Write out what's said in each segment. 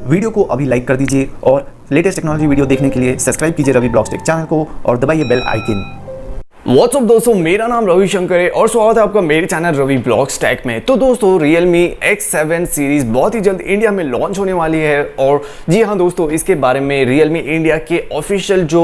Video को अभी like कर दीजिए और लेटेस्ट टेक्नोलॉजी वीडियो देखने के लिए सब्सक्राइब कीजिए रवि ब्लॉग्स टेक चैनल को और दबाइए बेल आइकन। व्हाट्सअप दोस्तों, मेरा नाम रवि शंकर है और स्वागत है आपका मेरे चैनल रवि ब्लॉग्स टेक में। तो दोस्तों, Realme X7 सीरीज बहुत ही जल्द इंडिया में लॉन्च होने वाली है। और जी हाँ दोस्तों, इसके बारे में Realme इंडिया के ऑफिशियल जो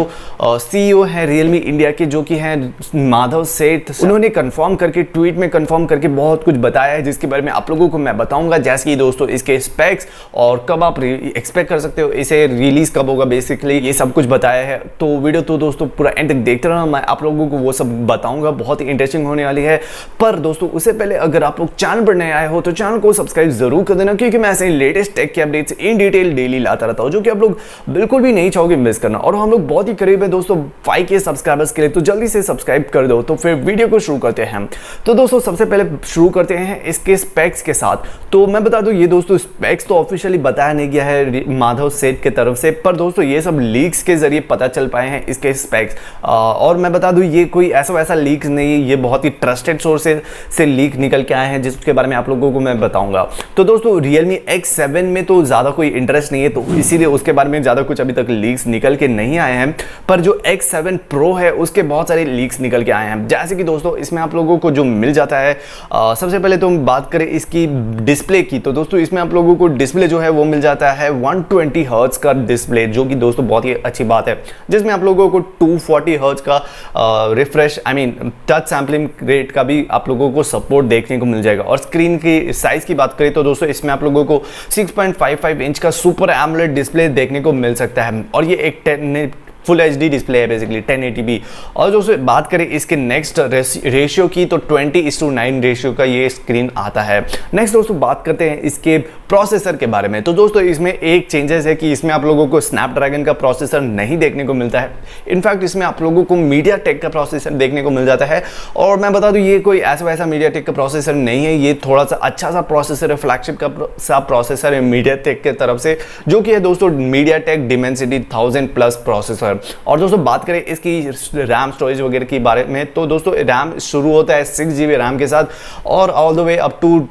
CEO है Realme इंडिया के, जो कि हैं माधव सेठ, उन्होंने कंफर्म करके ट्वीट में कंफर्म करके बहुत कुछ बताया है, जिसके बारे में आप लोगों को मैं बताऊंगा। जैसे कि दोस्तों, इसके स्पेक्स और कब आप एक्सपेक्ट कर सकते हो, इसे रिलीज कब होगा, बेसिकली ये सब कुछ बताया है। तो वीडियो तो दोस्तों पूरा एंड तक देखते रहना, मैं आप लोगों को वो सब बताऊंगा, बहुत ही इंटरेस्टिंग होने वाली है। पर दोस्तों, उससे पहले अगर आप लोग चैनल पर नए आए हो तो चैनल को सब्सक्राइब जरूर कर देना, क्योंकि मैं ऐसे ही लेटेस्ट टेक के अपडेट्स इन डिटेल डेली लाता रहता हूं, जो कि आप लोग बिल्कुल भी नहीं चाहोगे मिस करना। और हम लोग बहुत ही करीब है दोस्तों 5K सब्सक्राइबर्स के लिए, तो जल्दी से सब्सक्राइब कर दो। तो फिर वीडियो को शुरू करते हैं। तो दोस्तों, सबसे पहले शुरू करते हैं इसके स्पेक्स के साथ। तो मैं बता दूं, ये दोस्तों स्पेक्स तो ऑफिशियली बताया नहीं गया है माधव सेठ की तरफ से, पर दोस्तों ये सब लीक्स के जरिए पता चल पाए हैं इसके स्पेक्स। और मैं बता दूं, ये कोई ऐसा वैसा लीक नहीं, ये बहुत ही ट्रस्टेड सोर्स से लीक निकल के आए हैं, जिसके बारे में आप लोगों को मैं बताऊंगा। तो दोस्तों, Realme X7 में तो ज्यादा कोई इंटरेस्ट नहीं है, तो इसीलिए उसके बारे में ज्यादा कुछ अभी तक लीक्स निकल के नहीं आए हैं। पर जो X7 Pro है, उसके बहुत सारे लीक्स निकल के आए हैं। जैसे कि दोस्तों, इसमें आप लोगों को जो मिल जाता है, सबसे पहले तो हम बात करें इसकी डिस्प्ले की। तो दोस्तों, इसमें आप लोगों को डिस्प्ले जो है वो मिल जाता है 120 हर्ट्ज का डिस्प्ले, जो कि दोस्तों बहुत ही अच्छी बात है, जिसमें आप लोगों को 240 हर्ट्ज का रिफ्रेश टच सैम्पलिंग रेट का भी आप लोगों को सपोर्ट देखने को मिल जाएगा। और स्क्रीन की साइज की बात करें तो दोस्तों, इसमें आप लोगों को 6.55 इंच का सुपर एमोलेड डिस्प्ले देखने को मिल सकता है। और ये एक फुल HD डिस्प्ले है, बेसिकली 1080p। और दोस्तों, बात करें इसके नेक्स्ट रेशियो की, तो 20:9 रेशियो का ये स्क्रीन आता है। नेक्स्ट दोस्तों, बात करते हैं इसके प्रोसेसर के बारे में। तो दोस्तों, इसमें एक चेंजेस है कि इसमें आप लोगों को स्नैपड्रैगन का प्रोसेसर नहीं देखने को मिलता है। इनफैक्ट इसमें आप लोगों को मीडियाटेक का प्रोसेसर देखने को मिल जाता है। और मैं बता दूं, ये कोई ऐसा वैसा मीडियाटेक का प्रोसेसर नहीं है, ये थोड़ा सा अच्छा सा प्रोसेसर है, फ्लैगशिप का सा प्रोसेसर है मीडियाटेक के तरफ से, जो कि है दोस्तों मीडियाटेक डिमेंसिटी 1000+ प्रोसेसर। और दोस्तों, बात करें इसकी रैम स्टोरेज वगैरह के बारे में, तो दोस्तों रैम शुरू होता है 6GB रैम के साथ और all the way up to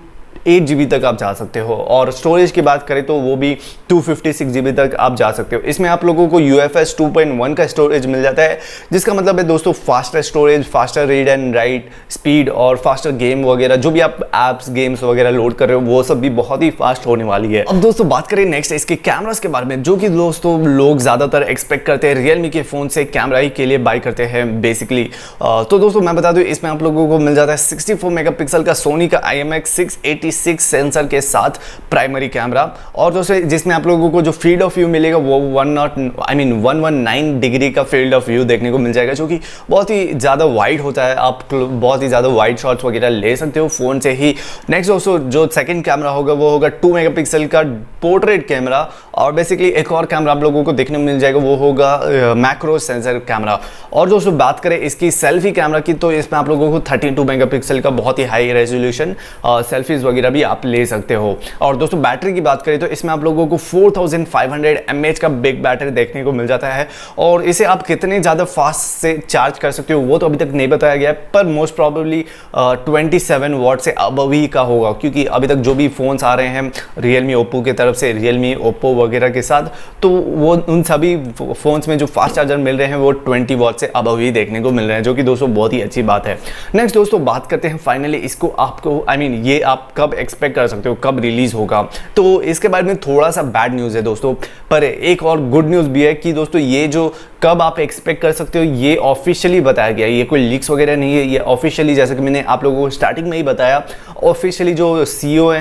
8GB तक आप जा सकते हो। और स्टोरेज की बात करें तो वो भी 256GB तक आप जा सकते हो। इसमें आप लोगों को UFS 2.1 का स्टोरेज मिल जाता है, जिसका मतलब है दोस्तों faster storage, faster read and right speed और फास्टर गेम वगैरह, जो भी आप एप्स गेम्स वगैरह लोड कर रहे हो, वो सब भी बहुत ही फास्ट होने वाली है। अब दोस्तों, बात करें नेक्स्ट इसके कैमरास के बारे में, जो कि दोस्तों लोग ज्यादातर एक्सपेक्ट करते हैं Realme के फोन से कैमरा ही के लिए बाय करते हैं बेसिकली। तो दोस्तों, मैं बता दूं, इसमें आप लोगों को मिल जाता है 64 मेगापिक्सल का सोनी का IMX686 सेंसर के साथ प्राइमरी कैमरा। और दोस्तों, जिसमें आप लोगों को जो फील्ड ऑफ व्यू मिलेगा वो 119 डिग्री का फील्ड ऑफ व्यू देखने को मिल जाएगा, जो कि बहुत ही ज़्यादा वाइड होता है। आप बहुत ही ज़्यादा वाइड शॉट्स वगैरह ले सकते हो फ़ोन से ही। नेक्स्ट दोस्तों, जो सेकंड कैमरा होगा वो होगा 2 मेगापिक्सल का पोर्ट्रेट कैमरा। और बेसिकली एक और कैमरा आप लोगों को देखने को मिल जाएगा, वो होगा मैक्रो सेंसर कैमरा। और दोस्तों, बात करें इसकी सेल्फी कैमरा की, तो इसमें आप लोगों को 32 मेगापिक्सल का बहुत ही हाई रेजोल्यूशन सेल्फीज वगैरह भी आप ले सकते हो। और दोस्तों, बैटरी की बात करें तो इसमें आप लोगों को 4500 mAh का बिग बैटरी देखने को मिल जाता है। और इसे आप कितने ज़्यादा फास्ट से चार्ज कर सकते हो वो तो अभी तक नहीं बताया गया है, पर मोस्ट प्रॉबेबली 27 वाट से अबव ही का होगा, क्योंकि अभी तक जो भी फोन्स आ रहे हैं Realme ओप्पो की तरफ से, Realme ओप्पो वगैरह के साथ, तो वो उन सभी फोन्स में जो फास्ट चार्जर मिल रहे हैं वो 20 वाट से अबव ही देखने को मिल रहे हैं, जो कि दोस्तों बहुत ही अच्छी बात है। नेक्स्ट दोस्तों, बात करते हैं फाइनली इसको आपको ये आप कब एक्सपेक्ट कर सकते हो, कब रिलीज होगा। तो इसके बारे में थोड़ा सा बैड न्यूज़ है दोस्तों, पर एक और गुड न्यूज़ भी है कि दोस्तों ये जो कब आप एक्सपेक्ट कर सकते हो, ये ऑफिशियली बताया गया है, ये कोई लीक्स वगैरह नहीं है। ये ऑफिशियली, जैसे कि मैंने आप लोगों को स्टार्टिंग में ही बताया, ऑफिशियली जो CEO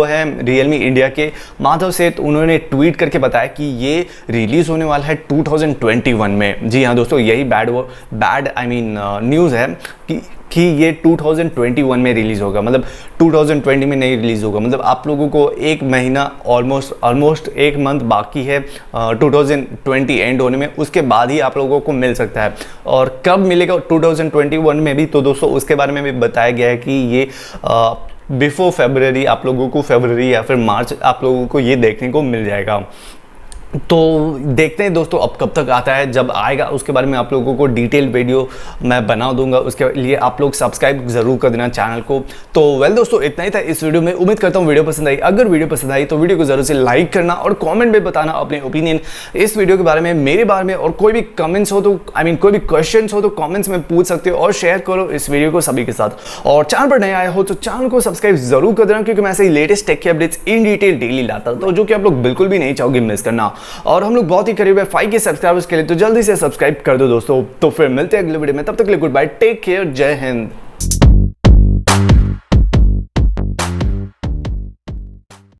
हैं Realme इंडिया के माधव सेठ, उन्होंने ट्वीट करके बताया कि ये रिलीज होने वाला है 2021 में। जी हाँ दोस्तों, यही बैड न्यूज़ है कि ये 2021 में रिलीज़ होगा, मतलब 2020 में नहीं रिलीज़ होगा। मतलब आप लोगों को एक महीना ऑलमोस्ट एक मंथ बाकी है 2020 एंड होने में, उसके बाद ही आप लोगों को मिल सकता है। और कब मिलेगा 2021 में भी, तो दोस्तों उसके बारे में भी बताया गया है कि ये बिफोर फरवरी, आप लोगों को फरवरी या फिर मार्च आप लोगों को ये देखने को मिल जाएगा। तो देखते हैं दोस्तों अब कब तक आता है। जब आएगा उसके बारे में आप लोगों को डिटेल वीडियो मैं बना दूंगा, उसके लिए आप लोग सब्सक्राइब जरूर कर देना चैनल को। तो वेल दोस्तों इतना ही था इस वीडियो में। उम्मीद करता हूँ वीडियो पसंद आई। अगर वीडियो पसंद आई तो वीडियो को जरूर से लाइक करना और कॉमेंट में बताना अपने ओपिनियन इस वीडियो के बारे में, मेरे बारे में। और कोई भी कमेंट्स हो तो कोई भी क्वेश्चन हो तो कॉमेंट्स में पूछ सकते हो और शेयर करो इस वीडियो को सभी के साथ। और चैनल पर नए आए हो तो चैनल को सब्सक्राइब जरूर कर देना, क्योंकि मैं ऐसे ही लेटेस्ट टेक की अपडेट्स इन डिटेल डेली लाता हूं, तो जो कि आप लोग बिल्कुल भी नहीं चाहोगे मिस करना। और हम लोग बहुत ही करीब है 5 के सब्सक्राइबर्स के लिए, तो जल्दी से सब्सक्राइब कर दो दोस्तों। तो फिर मिलते हैं अगले वीडियो में, तब तक के लिए गुड बाय, टेक केयर, जय हिंद।